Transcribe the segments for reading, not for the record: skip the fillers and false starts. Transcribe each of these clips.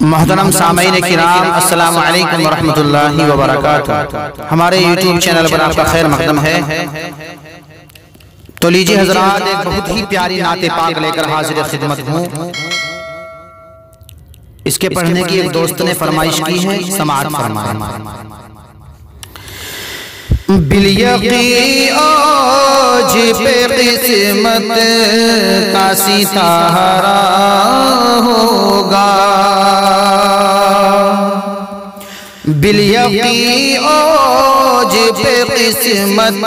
मोहतरम सामईन किराम, अस्सलामु अलैकुम वरहमतुल्लाहि वबरकातुहू। हमारे यूट्यूब चैनल पर आपका खैर मकदम है। तो लीजिए हजरात, एक बहुत ही प्यारी नाते पाक लेकर हाजिर खिदमत हूँ। इसके पढ़ने की एक दोस्त ने फरमाइश की है, समाअत फरमाएं। बिलयकी आज पे किस्मत का सितारा होगा, बिलयकी आज पे किस्मत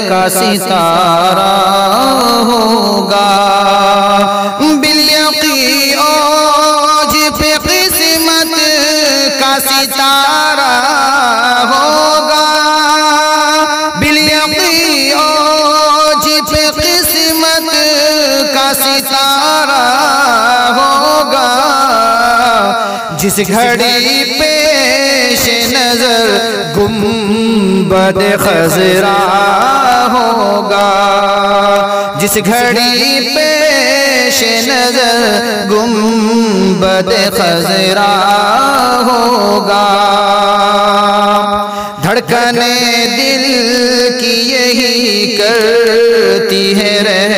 का सितारा होगा, बिलयकी आज पे किस्मत का सितारा होगा, सितारा होगा। जिस घड़ी पेश नजर गुंबद खजरा होगा, जिस घड़ी पेश नजर गुंबद खजरा होगा, धड़कने दिल की यही करती है रह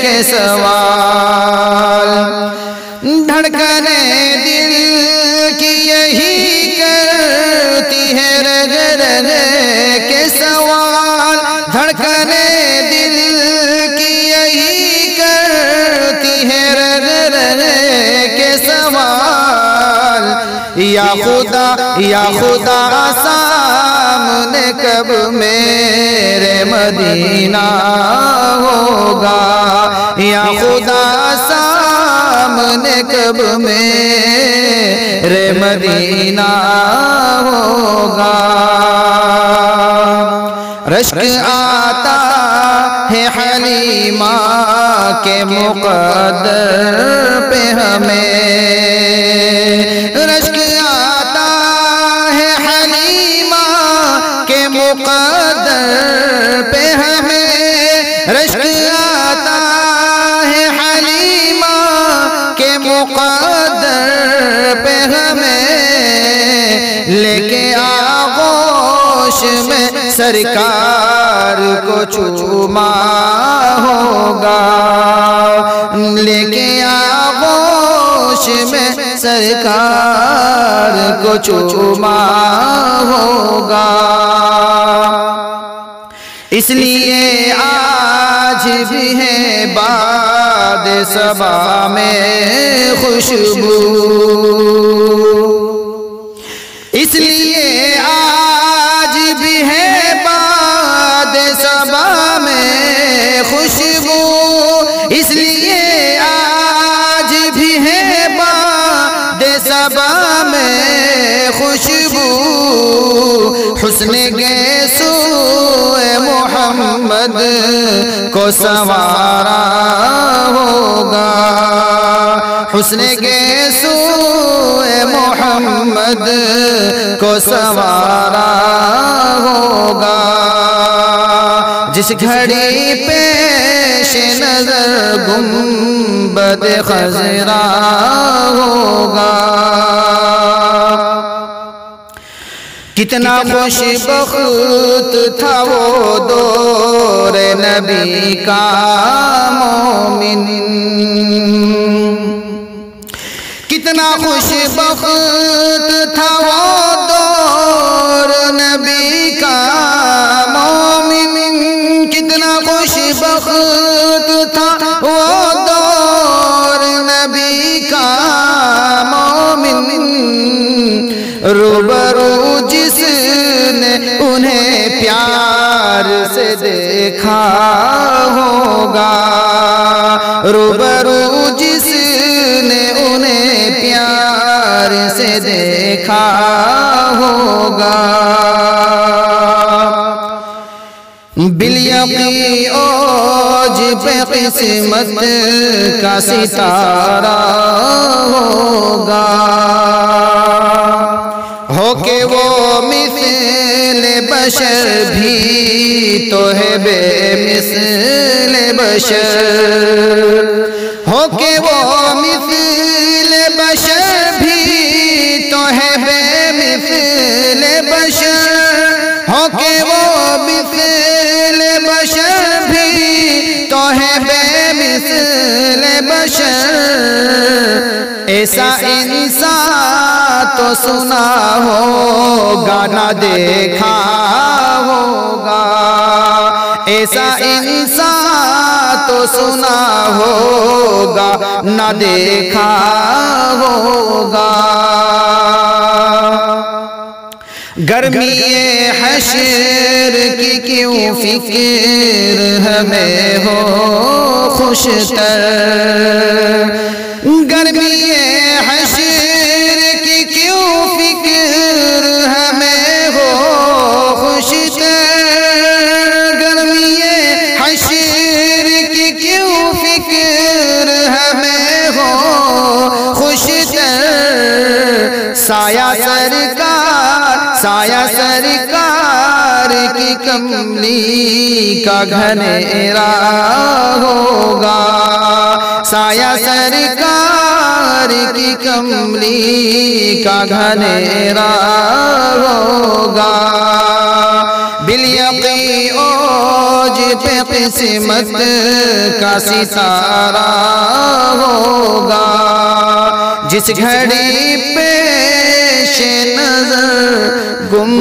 के सवाल, धड़कने दिल की यही करती है रग रग के सवाल, धड़कने दिल की यही करती है रग रग के सवाल। या खुदा सामने कब मेरे मदीना होगा, या खुदा सामने कब मेरे मदीना होगा। रश्क आता है हलीमा के मुक़द्दर पे हमें, रश्क आता है हलीमा के मुक़द्दर पे हमें, रश्क आता है हलीमा के मुक़द्दर पे हमें, लेके आगोश में सरकार को चूमा होगा, लेके आगोश में सरकार को चूमा होगा। इसलिए आज भी है बाद सबा में खुशबू, इसलिए आज भी है बाद सबा में खुशबू, इसलिए आज भी है बाद सबा में खुशबू। हुस्न गैसू मोहम्मद को संवारा होगा, हुस्न गैसू मोहम्मद को संवारा होगा। जिस घड़ी पेश नजर गुंबद खजरा होगा, कितना खुशबख्त था वो दौर नबी का मोमिन, कितना खुशबख्त था वो दौर नबी का मोमिन, कितना खुशबख्त था वो दौर नबी का मोमिन। रूबरू जिसने उन्हें प्यार से देखा होगा, रूबरू जिसने उन्हें प्यार से देखा होगा। बिलयकी आज पे किस्मत का सितारा होगा, होके वो मिस्ल बशर भी तो है बेमिस्ल बशर, होके वो मिस्ल बशर बशर ऐसा इंसान तो सुना होगा ना देखा होगा, ऐसा इंसान तो सुना होगा ना देखा होगा। गर्मी हशर की क्यों फिक्र हमें हो खुशतर, गर्मी हशर की क्यों फिक्र हमें हो खुशतर, गर्मी हशर की क्यों फिक्र हमें हो खुशतर। साया सरकार की कमली का घनेरा होगा, साया सरकार की कमली का घनेरा होगा। बिल-यक़ी ओज पे किस्मत का सितारा होगा, जिस घड़ी पे नजर गुम